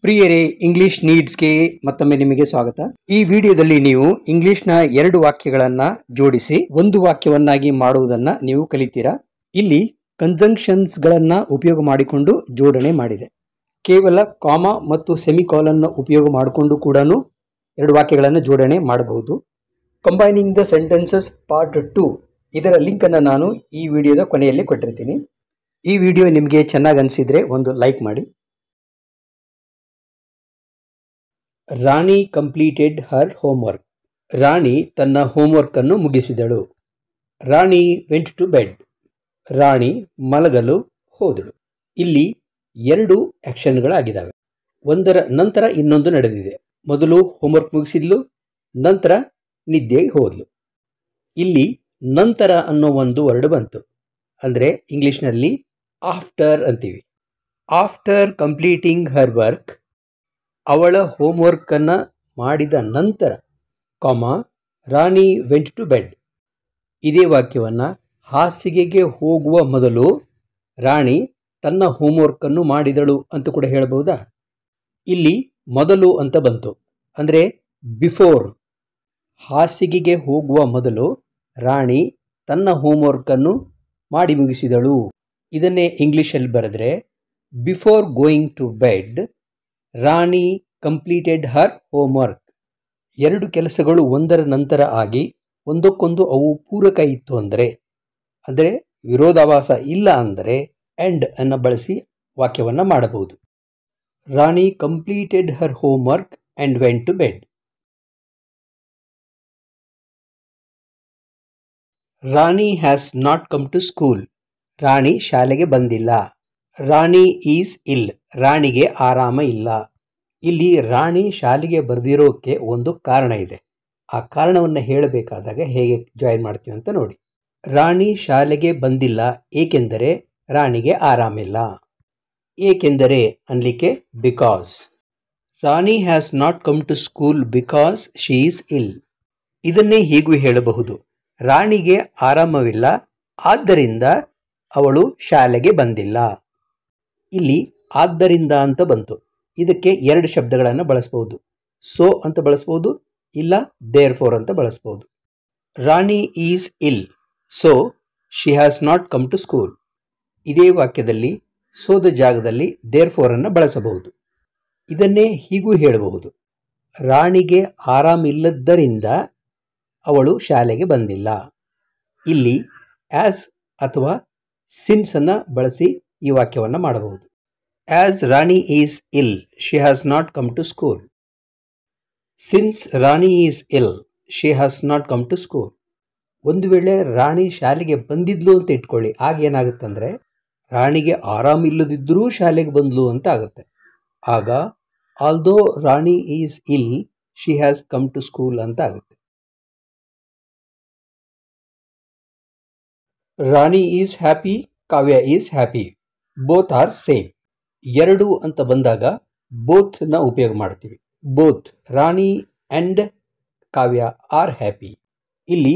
ಪ್ರಿಯರೇ, ಇಂಗ್ಲಿಷ್ ನೀಡ್ಸ್ಗೆ ಮತ್ತೊಮ್ಮೆ ನಿಮಗೆ ಸ್ವಾಗತ. ಈ ವಿಡಿಯೋದಲ್ಲಿ ನೀವು ಇಂಗ್ಲಿಷ್ನ 2 ವಾಕ್ಯಗಳನ್ನ ಜೋಡಿಸಿ ಒಂದು ವಾಕ್ಯವನ್ನಾಗಿ ಮಾಡುವುದನ್ನ ನೀವು ಕಲಿತೀರಾ. ಇಲ್ಲಿ ಕಂಜಂಕ್ಷನ್ಸ್ ಗಳನ್ನ ಉಪಯೋಗ ಮಾಡಿಕೊಂಡು ಜೋಡಣೆ ಮಾಡಿದೆ. ಕೇವಲ ಕಾಮಾ ಮತ್ತು ಸೆಮಿಕಾಲನ್ ಉಪಯೋಗ ಮಾಡಿಕೊಂಡು ಕೂಡ 2 ವಾಕ್ಯಗಳನ್ನು ಜೋಡಣೆ ಮಾಡಬಹುದು. ಕಂಬೈನಿಂಗ್ ದ ಸೆಂಟೆನ್ಸಸ್ ಪಾರ್ಟ್ 2 ಇದರ ಲಿಂಕ್ ಅನ್ನು ನಾನು ಈ ವಿಡಿಯೋದ ಕೊನೆಯಲ್ಲಿ ಕೊಟ್ಟಿರ್ತೀನಿ. ಈ ವಿಡಿಯೋ ನಿಮಗೆ ಚೆನ್ನಾಗಿ ಅನಿಸಿದ್ರೆ ಒಂದು ಲೈಕ್ ಮಾಡಿ. ರಾಣಿ ಕಂಪ್ಲೀಟೆಡ್ ಹರ್ ಹೋಮ್ವರ್ಕ್. ರಾಣಿ ತನ್ನ ಹೋಮ್ವರ್ಕ್ ಅನ್ನು ಮುಗಿಸಿದಳು. ರಾಣಿ ವೆಂಟ್ ಟು ಬೆಡ್. ರಾಣಿ ಮಲಗಲು ಹೋದಳು. ಇಲ್ಲಿ 2 ಆಕ್ಷನ್ಗಳಾಗಿದ್ದಾವೆ. ಒಂದರ ನಂತರ ಇನ್ನೊಂದು ನಡೆದಿದೆ. ಮೊದಲು ಹೋಮ್ವರ್ಕ್ ಮುಗಿಸಿದ್ಲು, ನಂತರ ನಿದ್ದೆಗೆ ಹೋದ್ಲು. ಇಲ್ಲಿ ನಂತರ ಅನ್ನೋ ಒಂದು ವರ್ಡ್ ಬಂತು. ಅಂದರೆ ಇಂಗ್ಲಿಷ್ನಲ್ಲಿ ಆಫ್ಟರ್ ಅಂತೀವಿ. ಆಫ್ಟರ್ ಕಂಪ್ಲೀಟಿಂಗ್ ಹರ್ ವರ್ಕ್, ಅವಳ ಹೋಮ್ವರ್ಕ್ ಅನ್ನು ಮಾಡಿದ ನಂತರ, ರಾಣಿ ವೆಂಟ್ ಟು ಬೆಡ್. ಇದೇ ವಾಕ್ಯವನ್ನು ಹಾಸಿಗೆಗೆ ಹೋಗುವ ಮೊದಲು ರಾಣಿ ತನ್ನ ಹೋಮ್ವರ್ಕ್ ಅನ್ನು ಮಾಡಿದಳು ಅಂತ ಕೂಡ ಹೇಳಬಹುದಾ? ಇಲ್ಲಿ ಮೊದಲು ಅಂತ ಬಂತು, ಅಂದರೆ ಬಿಫೋರ್. ಹಾಸಿಗೆಗೆ ಹೋಗುವ ಮೊದಲು ರಾಣಿ ತನ್ನ ಹೋಮ್ವರ್ಕ್ ಅನ್ನು ಮಾಡಿ ಮುಗಿಸಿದಳು. ಇದನ್ನೇ ಇಂಗ್ಲಿಷಲ್ಲಿ ಬರೆದ್ರೆ before going to bed Rani completed her homework. 2 ಕೆಲಸಗಳು ಒಂದರ ನಂತರ ಆಗಿ ಒಂದಕ್ಕೊಂದು ಅವು ಪೂರಕ ಇತ್ತು ಅಂದರೆ ವಿರೋಧಾಭಾಸ ಇಲ್ಲ ಅಂದರೆ ಎಂಡ್ ಅನ್ನು ಬಳಸಿ ವಾಕ್ಯವನ್ನು ಮಾಡಬಹುದು. Rani completed her homework and went to bed. Rani has not come to school. Rani ಶಾಲೆಗೆ ಬಂದಿಲ್ಲ. ರಾಣಿ ಈಸ್ ಇಲ್. ರಾಣಿಗೆ ಆರಾಮ ಇಲ್ಲ. ಇಲ್ಲಿ ರಾಣಿ ಶಾಲೆಗೆ ಬರೆದಿರೋಕ್ಕೆ ಒಂದು ಕಾರಣ ಇದೆ. ಆ ಕಾರಣವನ್ನು ಹೇಳಬೇಕಾದಾಗ ಹೇಗೆ ಜಾಯಿನ್ ಮಾಡ್ತೀವಿ ಅಂತ ನೋಡಿ. ರಾಣಿ ಶಾಲೆಗೆ ಬಂದಿಲ್ಲ ಏಕೆಂದರೆ ರಾಣಿಗೆ ಆರಾಮಿಲ್ಲ. ಏಕೆಂದರೆ ಅನ್ಲಿಕ್ಕೆ because. Rani has not come to school because she is ill. ಇದನ್ನೇ ಹೀಗೂ ಹೇಳಬಹುದು, ರಾಣಿಗೆ ಆರಾಮವಿಲ್ಲ ಆದ್ದರಿಂದ ಅವಳು ಶಾಲೆಗೆ ಬಂದಿಲ್ಲ. ಇಲ್ಲಿ ಆದ್ದರಿಂದ ಅಂತ ಬಂತು. ಇದಕ್ಕೆ 2 ಶಬ್ದಗಳನ್ನು ಬಳಸಬಹುದು. ಸೋ ಅಂತ ಬಳಸಬಹುದು, ಇಲ್ಲ ದೇರ್ ಫೋರ್ ಅಂತ ಬಳಸಬಹುದು. Rani is ill, so she has not come to school. ಇದೇ ವಾಕ್ಯದಲ್ಲಿ ಸೋದ ಜಾಗದಲ್ಲಿ ದೇರ್ ಫೋರ್ ಅನ್ನು ಬಳಸಬಹುದು. ಇದನ್ನೇ ಹೀಗೂ ಹೇಳಬಹುದು, ರಾಣಿಗೆ ಆರಾಮಿಲ್ಲದ್ದರಿಂದ ಅವಳು ಶಾಲೆಗೆ ಬಂದಿಲ್ಲ. ಇಲ್ಲಿ ಆಸ್ ಅಥವಾ ಸಿನ್ಸ್ ಅನ್ನು ಬಳಸಿ ಈ ವಾಕ್ಯವನ್ನು ಮಾಡಬಹುದು. As Rani is ill, she has not come to school. Since Rani is ill, she has not come to school. ಒಂದು ವೇಳೆ ರಾಣಿ ಶಾಲೆಗೆ ಬಂದಿದ್ಲು ಅಂತ ಇಟ್ಕೊಳ್ಳಿ, ಆಗ ಏನಾಗುತ್ತಂದರೆ ರಾಣಿಗೆ ಆರಾಮಿಲ್ಲದಿದ್ದರೂ ಶಾಲೆಗೆ ಬಂದ್ಲು ಅಂತ ಆಗುತ್ತೆ. ಆಗ although Rani is ill, she has come to school ಅಂತ ಆಗುತ್ತೆ. Rani is happy, Kavya is happy. Both are same. 2 ಅಂತ ಬಂದಾಗ ಬೋತ್ ನ ಉಪಯೋಗ ಮಾಡ್ತೀವಿ. Both Rani and Kavya are happy. ಇಲ್ಲಿ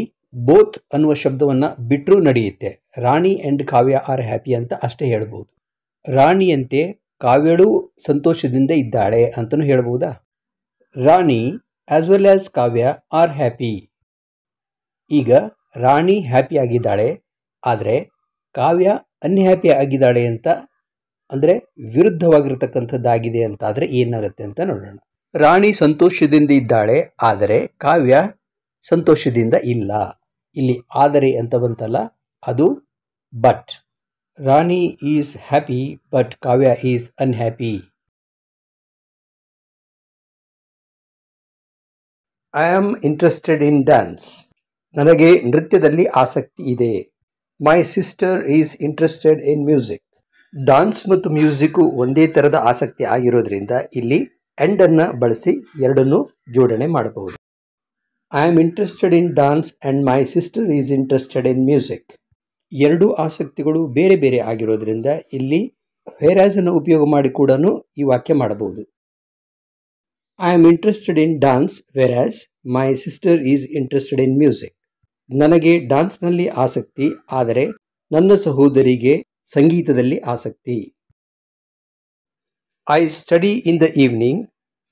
ಬೋತ್ ಅನ್ನುವ ಶಬ್ದವನ್ನು ಬಿಟ್ಟರೂ ನಡೆಯುತ್ತೆ. Rani and Kavya are happy ಅಂತ ಅಷ್ಟೇ ಹೇಳ್ಬೋದು. ರಾಣಿಯಂತೆ ಕಾವ್ಯಳು ಸಂತೋಷದಿಂದ ಇದ್ದಾಳೆ ಅಂತಲೂ ಹೇಳ್ಬೋದಾ? Rani as well as Kavya are happy. ಈಗ ರಾಣಿ ಹ್ಯಾಪಿ ಆಗಿದ್ದಾಳೆ, ಆದರೆ ಕಾವ್ಯ ಅನ್ಹ್ಯಾಪಿ ಆಗಿದ್ದಾಳೆ ಅಂತ ಅಂದರೆ ವಿರುದ್ಧವಾಗಿರತಕ್ಕಂಥದ್ದಾಗಿದೆ ಅಂತಾದರೆ ಏನಾಗುತ್ತೆ ಅಂತ ನೋಡೋಣ. ರಾಣಿ ಸಂತೋಷದಿಂದ ಇದ್ದಾಳೆ, ಆದರೆ ಕಾವ್ಯ ಸಂತೋಷದಿಂದ ಇಲ್ಲ. ಇಲ್ಲಿ ಆದರೆ ಅಂತ ಬಂತಲ್ಲ, ಅದು but. Rani is happy but Kavya is unhappy. I am interested in dance. ನನಗೆ ನೃತ್ಯದಲ್ಲಿ ಆಸಕ್ತಿ ಇದೆ. My sister is interested in music. Dance ಮತ್ತು ಮ್ಯೂಸಿಕ್ಕು ಒಂದೇ ಥರದ ಆಸಕ್ತಿ ಆಗಿರೋದ್ರಿಂದ ಇಲ್ಲಿ ಎಂಡ್ ಅನ್ನು ಬಳಸಿ 2 ಜೋಡಣೆ ಮಾಡಬಹುದು. I am interested in dance and my sister is interested in music. 2 ಆಸಕ್ತಿಗಳು ಬೇರೆ ಬೇರೆ ಆಗಿರೋದ್ರಿಂದ ಇಲ್ಲಿ ವೇರಾಸ್ ಅನ್ನು ಉಪಯೋಗ ಮಾಡಿ ಕೂಡ ಈ ವಾಕ್ಯ ಮಾಡಬಹುದು. I am interested in dance whereas my sister is interested in music. ನನಗೆ ಡಾನ್ಸ್ನಲ್ಲಿ ಆಸಕ್ತಿ, ಆದರೆ ನನ್ನ ಸಹೋದರಿಗೆ ಸಂಗೀತದಲ್ಲಿ ಆಸಕ್ತಿ. I study in the evening.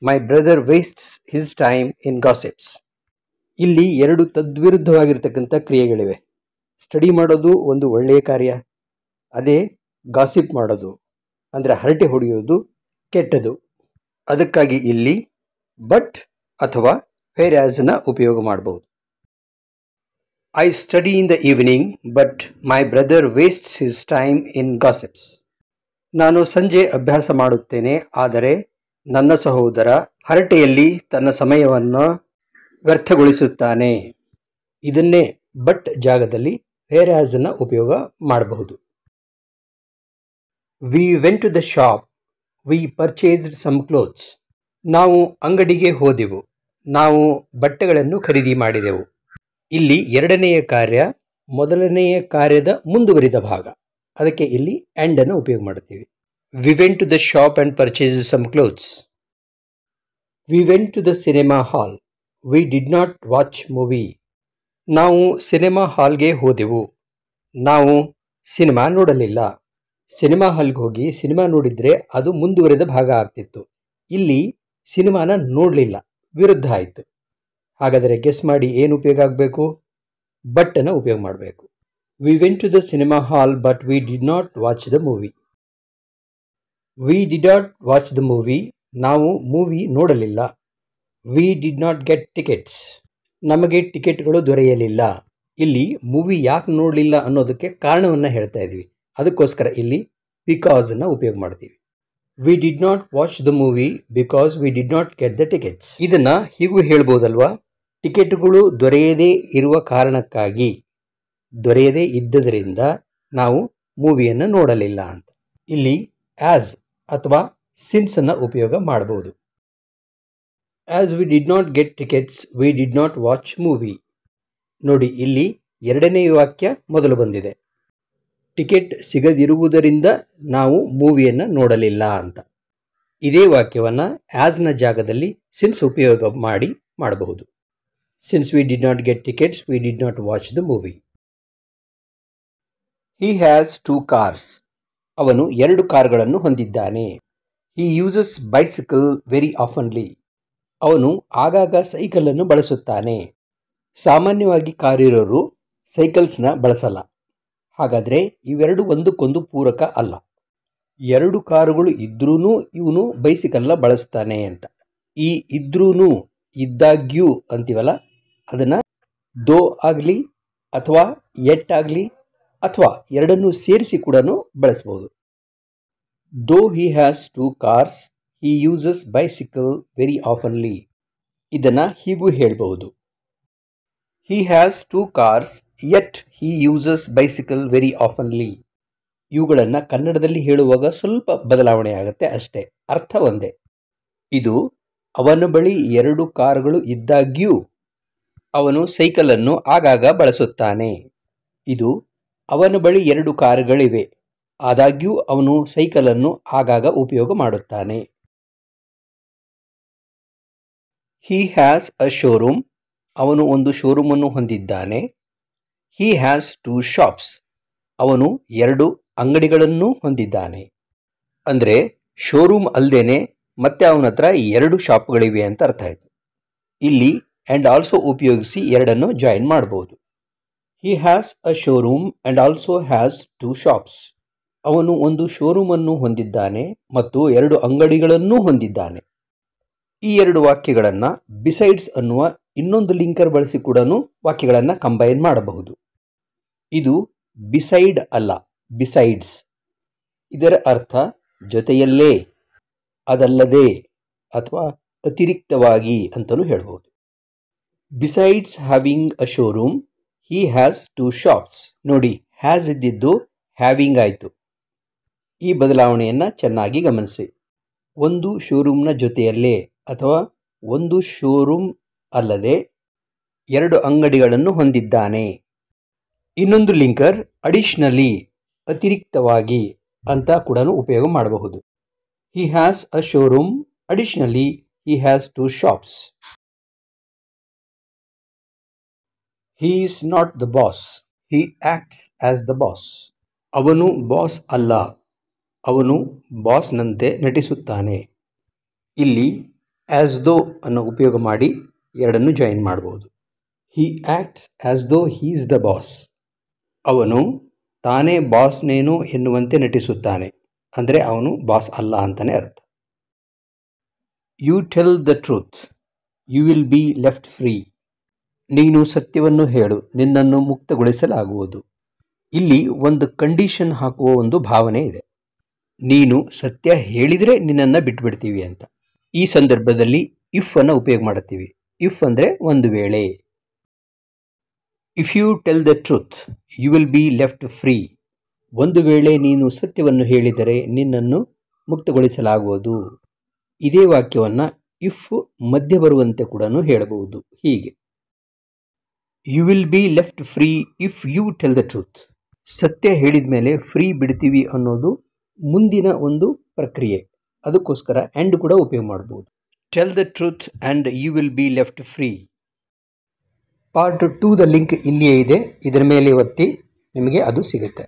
My brother wastes his time in gossips. ಇಲ್ಲಿ ಎರಡು ತದ್ವಿರುದ್ಧವಾಗಿರ್ತಕ್ಕಂಥ ಕ್ರಿಯೆಗಳಿವೆ. ಸ್ಟಡಿ ಮಾಡೋದು ಒಂದು ಒಳ್ಳೆಯ ಕಾರ್ಯ, ಅದೇ ಗಾಸಿಪ್ ಮಾಡೋದು ಅಂದರೆ ಹರಟೆ ಹೊಡೆಯೋದು ಕೆಟ್ಟದು. ಅದಕ್ಕಾಗಿ ಇಲ್ಲಿ ಬಟ್ ಅಥವಾ ವೇರ್ ಆಸ್ನ ಉಪಯೋಗ ಮಾಡಬಹುದು. I study in the evening but my brother wastes his time in gossips. ನಾನು ಸಂಜೆ ಅಭ್ಯಾಸ ಮಾಡುತ್ತೇನೆ, ಆದರೆ ನನ್ನ ಸಹೋದರ ಹರಟೆಯಲ್ಲಿ ತನ್ನ ಸಮಯವನ್ನು ವ್ಯರ್ಥಗೊಳಿಸುತ್ತಾನೆ. ಇದನ್ನೇ ಬಟ್ ಜಾಗದಲ್ಲಿ ವೇರ್ ಆಸ್ನ ಉಪಯೋಗ ಮಾಡಬಹುದು. We went to the shop. We purchased some clothes. ನಾವು ಅಂಗಡಿಗೆ ಹೋದೆವು, ನಾವು ಬಟ್ಟೆಗಳನ್ನು ಖರೀದಿ ಮಾಡಿದೆವು. ಇಲ್ಲಿ ಎರಡನೆಯ ಕಾರ್ಯ ಮೊದಲನೆಯ ಕಾರ್ಯದ ಮುಂದುವರಿದ ಭಾಗ, ಅದಕ್ಕೆ ಇಲ್ಲಿ ಆ್ಯಂಡ್ ಅನ್ನು ಉಪಯೋಗ ಮಾಡುತ್ತೀವಿ. We went to the shop and purchase some clothes. We went to the cinema hall. We did not watch movie. ನಾವು ಸಿನೆಮಾ ಹಾಲ್ಗೆ ಹೋದೆವು, ನಾವು ಸಿನಿಮಾ ನೋಡಲಿಲ್ಲ. ಸಿನಿಮಾ ಹಾಲ್ಗೆ ಹೋಗಿ ಸಿನಿಮಾ ನೋಡಿದರೆ ಅದು ಮುಂದುವರೆದ ಭಾಗ ಆಗ್ತಿತ್ತು. ಇಲ್ಲಿ ಸಿನಿಮಾನ ನೋಡಲಿಲ್ಲ, ವಿರುದ್ಧ ಆಯಿತು. ಹಾಗಾದರೆ ಗೆಸ್ ಮಾಡಿ ಏನು ಉಪಯೋಗ ಆಗಬೇಕು? ಬಟ್ಟನ್ನು ಉಪಯೋಗ ಮಾಡಬೇಕು. We went to the cinema hall but we did not watch the movie. We did not watch the movie. ನಾವು ಮೂವಿ ನೋಡಲಿಲ್ಲ. We did not get tickets. ನಮಗೆ ಟಿಕೆಟ್ಗಳು ದೊರೆಯಲಿಲ್ಲ. ಇಲ್ಲಿ ಮೂವಿ ಯಾಕೆ ನೋಡಲಿಲ್ಲ ಅನ್ನೋದಕ್ಕೆ ಕಾರಣವನ್ನು ಹೇಳ್ತಾ ಇದ್ವಿ, ಅದಕ್ಕೋಸ್ಕರ ಇಲ್ಲಿ ಬಿಕಾಸನ್ನು ಉಪಯೋಗ ಮಾಡ್ತೀವಿ. V did not watch the movie because we did not get the tickets. ಇದನ್ನು ಹೀಗೂ ಹೇಳ್ಬೋದಲ್ವಾ, ಟಿಕೆಟ್ಗಳು ದೊರೆಯದೇ ಇರುವ ಕಾರಣಕ್ಕಾಗಿ, ದೊರೆಯದೇ ಇದ್ದದರಿಂದ ನಾವು ಮೂವಿಯನ್ನು ನೋಡಲಿಲ್ಲ ಅಂತ. ಇಲ್ಲಿ ಆಸ್ ಅಥವಾ ಸಿನ್ಸ್ ಅನ್ನು ಉಪಯೋಗ ಮಾಡಬಹುದು. As we did not get tickets V did not watch movie. ನೋಡಿ, ಇಲ್ಲಿ ಎರಡನೇ ವಾಕ್ಯ ಮೊದಲು ಬಂದಿದೆ. ಟಿಕೆಟ್ ಸಿಗದಿರುವುದರಿಂದ ನಾವು ಮೂವಿಯನ್ನು ನೋಡಲಿಲ್ಲ ಅಂತ. ಇದೇ ವಾಕ್ಯವನ್ನು ಆಸ್ನ ಜಾಗದಲ್ಲಿ ಸಿನ್ಸ್ ಉಪಯೋಗ ಮಾಡಬಹುದು. Since we did not get tickets V did not watch the movie. He has 2 cars. ಅವನು 2 ಕಾರ್ಗಳನ್ನು ಹೊಂದಿದ್ದಾನೆ. ಹಿ ಯೂಸಸ್ ಬೈಸಿಕಲ್ ವೆರಿ ಆಫನ್ಲಿ. ಅವನು ಆಗಾಗ ಸೈಕಲನ್ನು ಬಳಸುತ್ತಾನೆ. ಸಾಮಾನ್ಯವಾಗಿ ಕಾರಿರೋರು ಸೈಕಲ್ಸ್ನ ಬಳಸಲ್ಲ. ಹಾಗಾದರೆ ಇವೆರಡು ಒಂದಕ್ಕೊಂದು ಪೂರಕ ಅಲ್ಲ. 2 ಕಾರುಗಳು ಇದ್ರೂ ಇವನು ಬೈಸಿಕಲ್ನ ಬಳಸ್ತಾನೆ ಅಂತ. ಈ ಇದ್ರೂ, ಇದ್ದಾಗ್ಯೂ ಅಂತೀವಲ್ಲ, ಅದನ್ನು ದೋ ಆಗಲಿ ಅಥವಾ ಎಟ್ ಆಗಲಿ ಅಥವಾ ಎರಡನ್ನೂ ಸೇರಿಸಿ ಕೂಡ ಬಳಸ್ಬೋದು. Though he has 2 cars he uses bicycle very ಆಫನ್ಲಿ. ಇದನ್ನು ಹೀಗೂ ಹೇಳ್ಬಹುದು. He has 2 cars yet he uses bicycle very ಆಫನ್ಲಿ. ಇವುಗಳನ್ನು ಕನ್ನಡದಲ್ಲಿ ಹೇಳುವಾಗ ಸ್ವಲ್ಪ ಬದಲಾವಣೆ ಆಗುತ್ತೆ ಅಷ್ಟೇ, ಅರ್ಥ ಒಂದೇ. ಇದು ಅವನ ಬಳಿ 2 ಕಾರುಗಳು ಇದ್ದಾಗ್ಯೂ ಅವನು ಸೈಕಲನ್ನು ಆಗಾಗ ಬಳಸುತ್ತಾನೆ. ಇದು ಅವನ ಬಳಿ 2 ಕಾರುಗಳಿವೆ, ಆದಾಗ್ಯೂ ಅವನು ಸೈಕಲನ್ನು ಆಗಾಗ ಉಪಯೋಗ ಮಾಡುತ್ತಾನೆ. He has a showroom. ಅವನು ಒಂದು ಶೋರೂಮನ್ನು ಹೊಂದಿದ್ದಾನೆ. ಹಿ ಹ್ಯಾಸ್ 2 ಶಾಪ್ಸ್. ಅವನು 2 ಅಂಗಡಿಗಳನ್ನು ಹೊಂದಿದ್ದಾನೆ. ಅಂದರೆ ಶೋರೂಮ್ ಅಲ್ಲದೇನೆ ಮತ್ತೆ ಅವನ ಹತ್ರ 2 ಶಾಪ್ಗಳಿವೆ ಅಂತ ಅರ್ಥ ಆಯಿತು. ಇಲ್ಲಿ ಆ್ಯಂಡ್ ಆಲ್ಸೋ ಉಪಯೋಗಿಸಿ ಎರಡನ್ನು ಜಾಯಿನ್ ಮಾಡಬಹುದು. He has a showroom and also has 2 shops. ಅವನು ಒಂದು ಶೋರೂಮನ್ನು ಹೊಂದಿದ್ದಾನೆ ಮತ್ತು 2 ಅಂಗಡಿಗಳನ್ನೂ ಹೊಂದಿದ್ದಾನೆ. ಈ 2 ವಾಕ್ಯಗಳನ್ನು ಬಿಸೈಡ್ಸ್ ಅನ್ನುವ ಇನ್ನೊಂದು ಲಿಂಕರ್ ಬಳಸಿ ಕೂಡ ವಾಕ್ಯಗಳನ್ನು ಕಂಬೈನ್ ಮಾಡಬಹುದು. ಇದು ಬಿಸೈಡ್ ಅಲ್ಲ, ಬಿಸೈಡ್ಸ್. ಇದರ ಅರ್ಥ ಜೊತೆಯಲ್ಲೇ, ಅದಲ್ಲದೆ ಅಥವಾ ಅತಿರಿಕ್ತವಾಗಿ ಅಂತಲೂ ಹೇಳ್ಬೋದು. Besides having a showroom he has 2 shops. ನೋಡಿ, ಹ್ಯಾಸ್ ಇದ್ದಿದ್ದು ಹ್ಯಾವಿಂಗ್ ಆಯಿತು. ಈ ಬದಲಾವಣೆಯನ್ನು ಚೆನ್ನಾಗಿ ಗಮನಿಸಿ. ಒಂದು ಶೋರೂಮ್ನ ಜೊತೆಯಲ್ಲೇ ಅಥವಾ ಒಂದು ಶೋರೂಮ್ ಅಲ್ಲದೆ 2 ಅಂಗಡಿಗಳನ್ನು ಹೊಂದಿದ್ದಾನೆ. ಇನ್ನೊಂದು ಲಿಂಕರ್ ಅಡಿಷನಲಿ, ಅತಿರಿಕ್ತವಾಗಿ ಅಂತ ಕೂಡ ಉಪಯೋಗ ಮಾಡಬಹುದು. He has a showroom additionally he has 2 shops. He is not the boss he acts as the boss. ಅವನು ಬಾಸ್ ಅಲ್ಲ, ಅವನು ಬಾಸ್ನಂತೆ ನಟಿಸುತ್ತಾನೆ. ಇಲ್ಲಿ ಆ್ಯಸ್ ದೋ ಅನ್ನು ಉಪಯೋಗ ಮಾಡಿ ಎರಡನ್ನು ಜಾಯಿನ್ ಮಾಡ್ಬೋದು. ಹಿ ಆ್ಯಕ್ಟ್ಸ್ ಆ್ಯಸ್ ದೋ ಹೀ ಈಸ್ ದ ಬಾಸ್. ಅವನು ತಾನೇ ಬಾಸ್ನೇನೋ ಎನ್ನುವಂತೆ ನಟಿಸುತ್ತಾನೆ. ಅಂದರೆ ಅವನು ಬಾಸ್ ಅಲ್ಲ ಅಂತಲೇ ಅರ್ಥ. You tell the truth, you will be left free. ನೀನು ಸತ್ಯವನ್ನು ಹೇಳು, ನಿನ್ನನ್ನು ಮುಕ್ತಗೊಳಿಸಲಾಗುವುದು. ಇಲ್ಲಿ ಒಂದು ಕಂಡೀಷನ್ ಹಾಕುವ ಒಂದು ಭಾವನೆ ಇದೆ. ನೀನು ಸತ್ಯ ಹೇಳಿದರೆ ನಿನ್ನನ್ನು ಬಿಟ್ಬಿಡ್ತೀವಿ ಅಂತ. ಈ ಸಂದರ್ಭದಲ್ಲಿ ಇಫ್ ಅನ್ನು ಉಪಯೋಗ ಮಾಡುತ್ತೀವಿ. ಇಫ್ ಅಂದರೆ ಒಂದು ವೇಳೆ. If you tell the truth you will be left free. ಒಂದು ವೇಳೆ ನೀನು ಸತ್ಯವನ್ನು ಹೇಳಿದರೆ ನಿನ್ನನ್ನು ಮುಕ್ತಗೊಳಿಸಲಾಗುವುದು. ಇದೇ ವಾಕ್ಯವನ್ನು ಇಫ್ ಮಧ್ಯೆ ಬರುವಂತೆ ಕೂಡ ಹೇಳಬಹುದು. ಹೀಗೆ, you will be left free if you tell the truth. ಸತ್ಯ ಹೇಳಿದ ಮೇಲೆ ಫ್ರೀ ಬಿಡ್ತೀವಿ ಅನ್ನೋದು ಮುಂದಿನ ಒಂದು ಪ್ರಕ್ರಿಯೆ. ಅದಕ್ಕೋಸ್ಕರ ಆ್ಯಂಡ್ ಕೂಡ ಉಪಯೋಗ ಮಾಡ್ಬೋದು. Tell the truth and you will be left free. Part 2ದ ಲಿಂಕ್ ಇಲ್ಲಿಯೇ ಇದೆ. ಇದರ ಮೇಲೆ ಒತ್ತಿ ನಿಮಗೆ ಅದು ಸಿಗುತ್ತೆ.